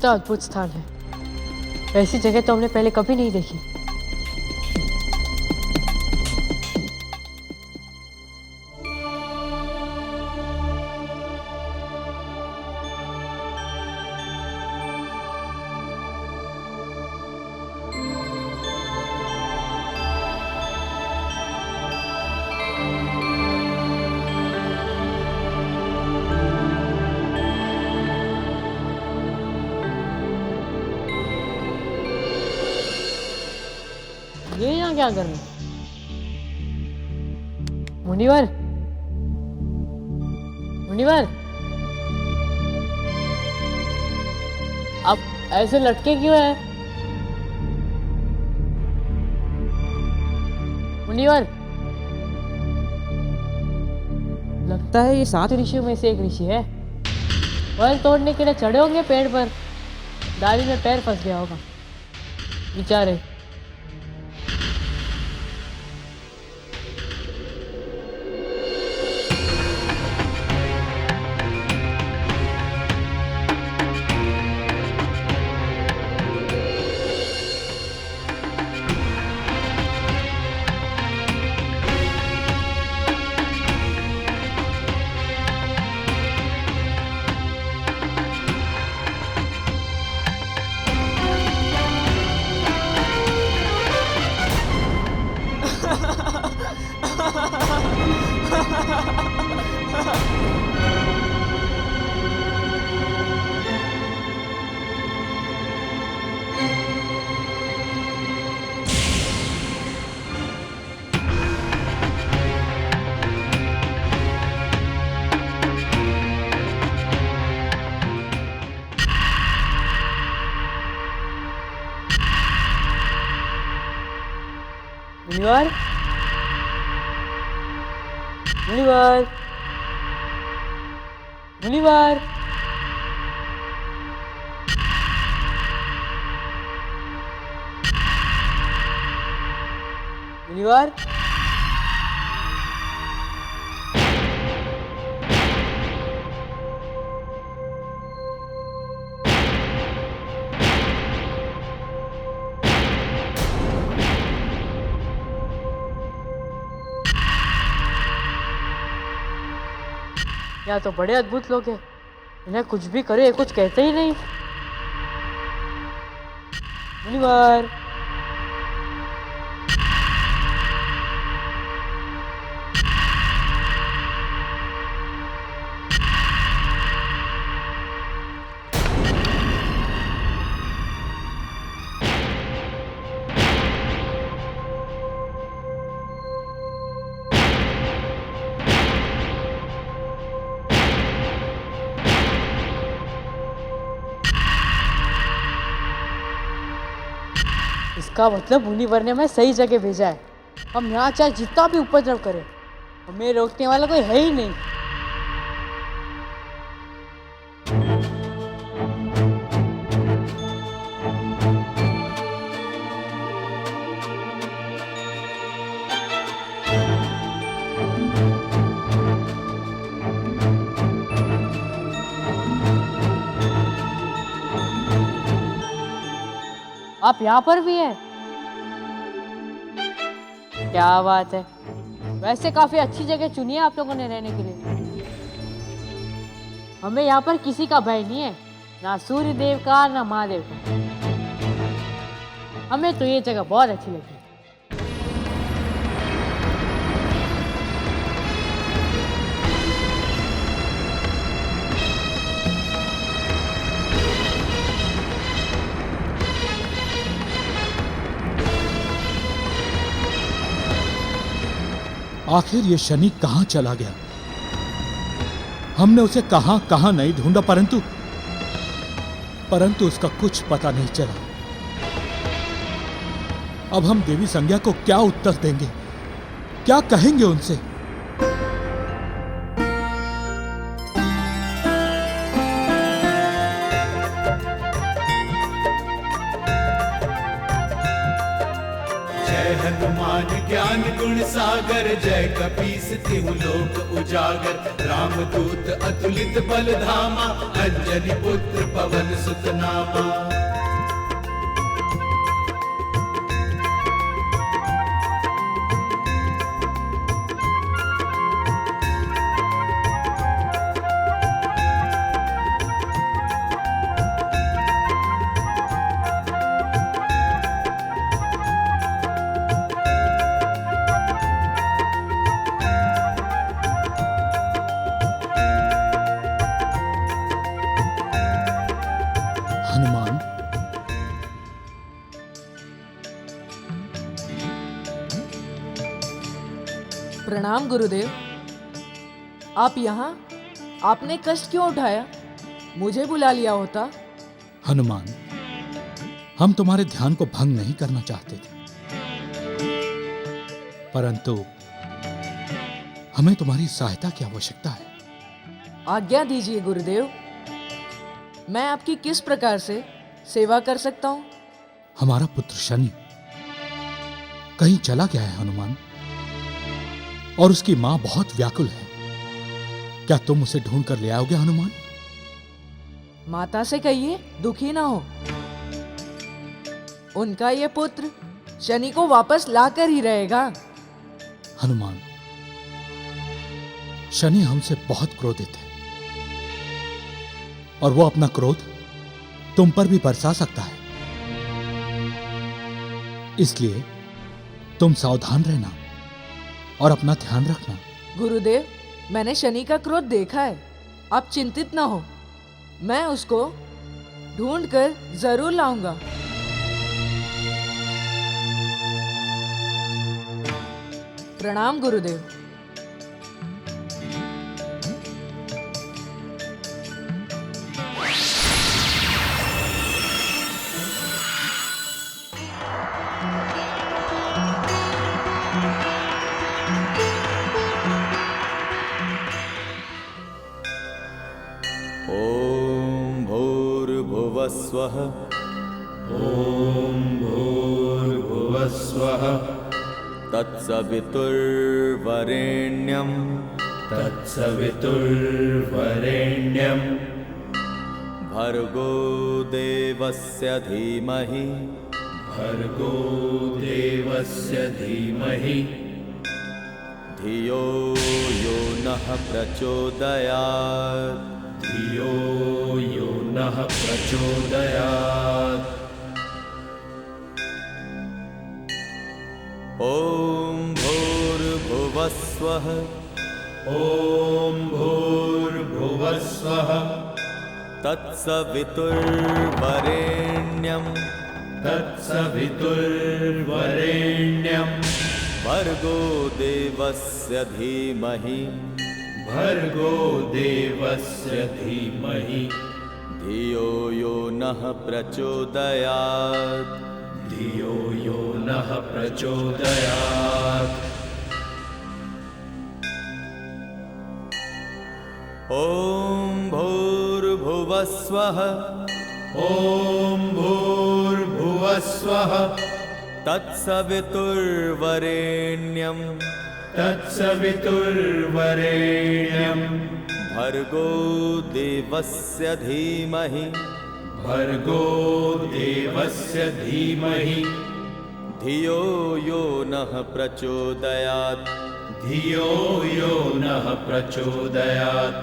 कितना अद्भुत स्थान है। ऐसी जगह तो हमने पहले कभी नहीं देखी। ये यहाँ क्या कर रहे हैं? मुनिवर, मुनिवर, आप ऐसे लटके क्यों हैं? मुनिवर, लगता है ये 7 ऋषियों में से एक ऋषि है। फल तोड़ने के लिए चढ़े होंगे पेड़ पर, डाली में पैर फंस गया होगा बेचारे। मुनिवर, मुनिवर, मुनिवर, मुनिवर, यहाँ तो बड़े अद्भुत लोग हैं। इन्हें कुछ भी करे कुछ कहते ही नहीं। मुनिवर, इसका मतलब मुनिवर ने हमें सही जगह भेजा है। हम यहाँ चाहे जितना भी उपद्रव करें, हमें रोकने वाला कोई है ही नहीं। आप यहाँ पर भी हैं? क्या बात है। वैसे काफी अच्छी जगह चुनी है आप लोगों ने रहने के लिए। हमें यहाँ पर किसी का भय नहीं है, ना सूर्य देव का ना महादेव का। हमें तो ये जगह बहुत अच्छी लगी। आखिर ये शनि कहां चला गया? हमने उसे कहां कहां नहीं ढूंढा, परंतु उसका कुछ पता नहीं चला। अब हम देवी संज्ञा को क्या उत्तर देंगे, क्या कहेंगे उनसे? हनुमान ज्ञान गुण सागर, जय कपीस तिहु लोक उजागर। रामदूत अतुलित बल धामा, अंजनी पुत्र पवन सुत नामा। हनुमान, प्रणाम गुरुदेव। आप यहाँ? आपने कष्ट क्यों उठाया? मुझे बुला लिया होता। हनुमान, हम तुम्हारे ध्यान को भंग नहीं करना चाहते थे, परंतु हमें तुम्हारी सहायता की आवश्यकता है। आज्ञा दीजिए गुरुदेव। मैं आपकी किस प्रकार से सेवा कर सकता हूँ? हमारा पुत्र शनि कहीं चला गया है हनुमान, और उसकी मां बहुत व्याकुल है। क्या तुम उसे ढूंढ कर ले आओगे हनुमान? माता से कहिए दुखी ना हो। उनका ये पुत्र शनि को वापस लाकर ही रहेगा। हनुमान, शनि हमसे बहुत क्रोधित है, और वो अपना क्रोध तुम पर भी बरसा सकता है। इसलिए तुम सावधान रहना और अपना ध्यान रखना। गुरुदेव, मैंने शनि का क्रोध देखा है। आप चिंतित ना हो, मैं उसको ढूंढकर जरूर लाऊंगा। प्रणाम गुरुदेव। ॐ भूर्भुवस्वः। ॐ भूर्भुवस्वः। तत्सवितुर्वरेण्यं। तत्सवितुर्वरेण्यं। भर्गो देवस्य धीमहि। भर्गो देवस्य धीमहि। धियो यो नः प्रचोदयात्। धियो यो नः प्रचोदयात्। ॐ भूर्भुवस्वः। ॐ भूर्भुवस्वः। तत्सवितुर्वरेण्यं। तत्सवितुर्वरेण्यं। भर्गो देवस्य धीमहि। भर्गो देवस्य धीमहि। धियो यो नः प्रचोदयात्। धियो यो नः प्रचोदयात्। ॐ भूर्भुवस्वः। ॐ भूर्भुवस्वः। तत्सवितुर्वरेण्यं। तत्सवितुर्वरेण्यं। भर्गो देवस्य धीमहि। भर्गो देवस्य धीमहि। धियो यो नः प्रचोदयात्। धियो यो नः प्रचोदयात्।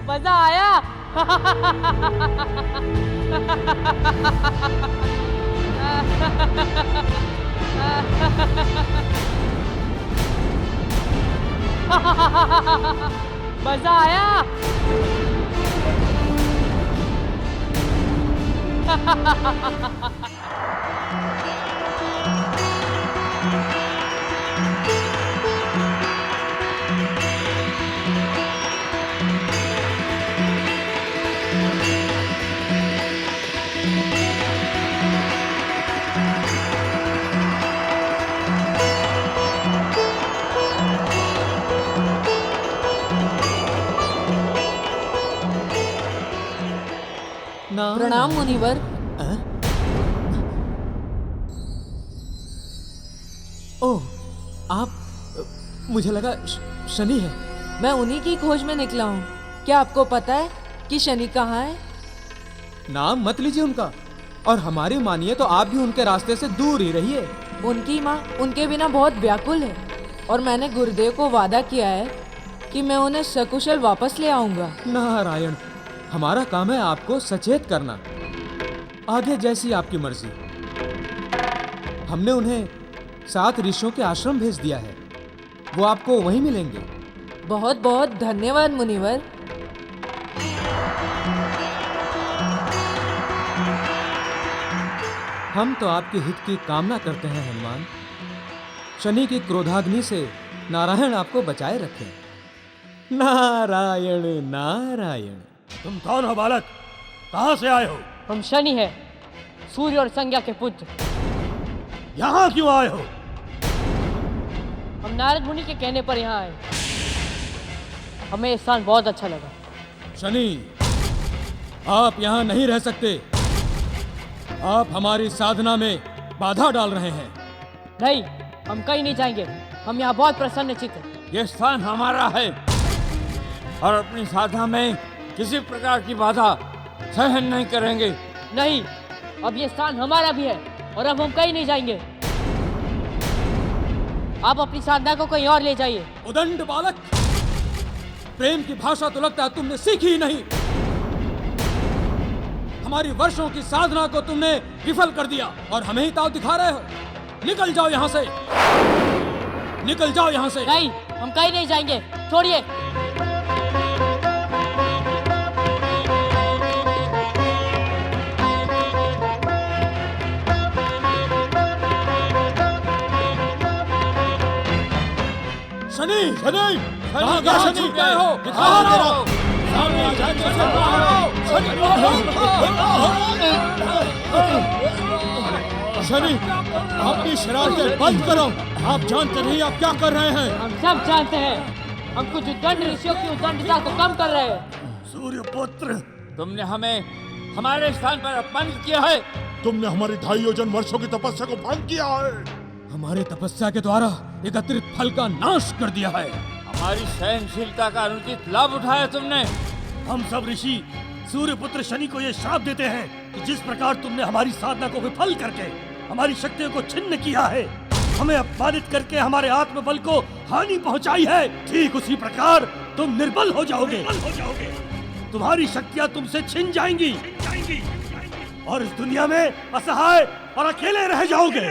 मजा आया। मजा आया। प्रणाम मुनिवर। ओह, आप, मुझे लगा शनि है। मैं उन्हीं की खोज में निकला हूँ। क्या आपको पता है कि शनि कहाँ है? नाम मत लीजिए उनका, और हमारी मानिए तो आप भी उनके रास्ते से दूर ही रहिए। उनकी माँ उनके बिना बहुत व्याकुल है, और मैंने गुरुदेव को वादा किया है कि मैं उन्हें सकुशल वापस ले आऊंगा। नारायण, हमारा काम है आपको सचेत करना। आगे जैसी आपकी मर्जी। हमने उन्हें 7 ऋषियों के आश्रम भेज दिया है, वो आपको वहीं मिलेंगे। बहुत बहुत धन्यवाद मुनिवर। हम तो आपके हित की कामना करते हैं हनुमान। शनि की क्रोधाग्नि से नारायण आपको बचाए रखें। नारायण नारायण। तुम कौन हो बालक? कहाँ से आए हो? हम शनि है, सूर्य और संज्ञा के पुत्र। यहाँ क्यों आए हो? हम नारद मुनि के कहने पर यहाँ आए। हमें ये स्थान बहुत अच्छा लगा। शनि, आप यहाँ नहीं रह सकते। आप हमारी साधना में बाधा डाल रहे हैं। नहीं, हम कहीं नहीं जाएंगे। हम यहाँ बहुत प्रसन्नचित्त हैं। ये स्थान हमारा है और अपनी साधना में किसी प्रकार की बाधा सहन नहीं करेंगे। नहीं, अब ये स्थान हमारा भी है और अब हम कहीं नहीं जाएंगे। आप अपनी साधना को कहीं और ले जाइए। उदंड बालक, प्रेम की भाषा तो लगता है तुमने सीखी ही नहीं। हमारी वर्षों की साधना को तुमने विफल कर दिया और हमें ही ताव दिखा रहे हो। निकल जाओ यहाँ से, निकल जाओ यहाँ से। नहीं, हम कहीं नहीं जाएंगे। छोड़िए। शनि, शनि, कहाँ गया शनि? गए हो? दिखाओ तेरा। सामने आ जाए तो शनि, अपनी शरारतें बंद करो। आप जानते नहीं आप क्या कर रहे हैं। हम सब जानते हैं। हम कुछ उद्दंड ऋषियों की उद्दंडता को कम कर रहे हैं। सूर्यपुत्र, तुमने हमें हमारे स्थान पर अपमानित किया है। तुमने हमारी 2.5 योजन वर्षों की तपस्या को भंग किया है। हमारी तपस्या के द्वारा एकत्रित फल का नाश कर दिया है। हमारी सहनशीलता का अनुचित लाभ उठाया तुमने। हम सब ऋषि सूर्यपुत्र शनि को ये श्राप देते हैं कि जिस प्रकार तुमने हमारी साधना को विफल करके हमारी शक्तियों को छिन्न किया है, हमें अपमानित करके हमारे आत्मबल को हानि पहुंचाई है, ठीक उसी प्रकार तुम निर्बल हो जाओगे। तुम्हारी शक्तियां तुमसे छिन जाएंगी और इस दुनिया में असहाय और अकेले रह जाओगे।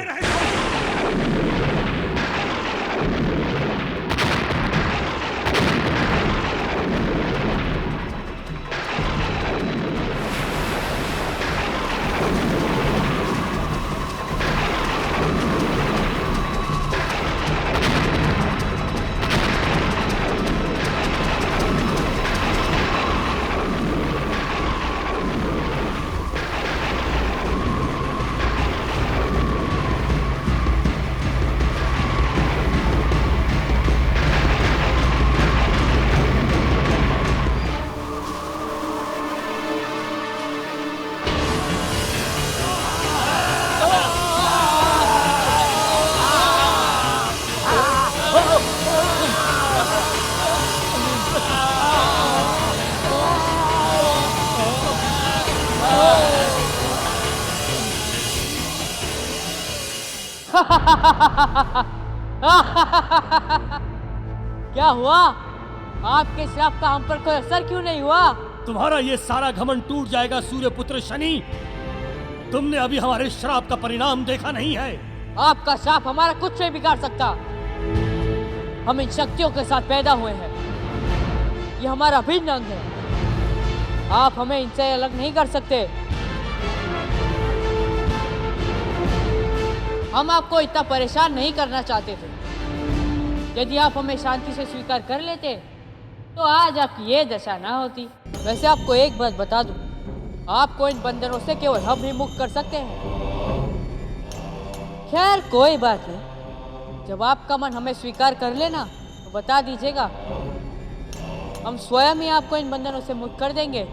क्या हुआ? आपके श्राप का हम पर कोई असर क्यों नहीं हुआ? तुम्हारा ये सारा घमंड टूट जाएगा सूर्यपुत्र शनि। तुमने अभी हमारे श्राप का परिणाम देखा नहीं है। आपका श्राप हमारा कुछ नहीं बिगाड़ सकता। हम इन शक्तियों के साथ पैदा हुए हैं, ये हमारा अभिन्न अंग है। आप हमें इनसे अलग नहीं कर सकते। हम आपको इतना परेशान नहीं करना चाहते थे। यदि आप हमें शांति से स्वीकार कर लेते तो आज आपकी ये दशा ना होती। वैसे आपको एक बात बता दूं, आपको इन बंधनों से केवल हम ही मुक्त कर सकते हैं। खैर कोई बात नहीं, जब आपका मन हमें स्वीकार कर लेना तो बता दीजिएगा, हम स्वयं ही आपको इन बंधनों से मुक्त कर देंगे।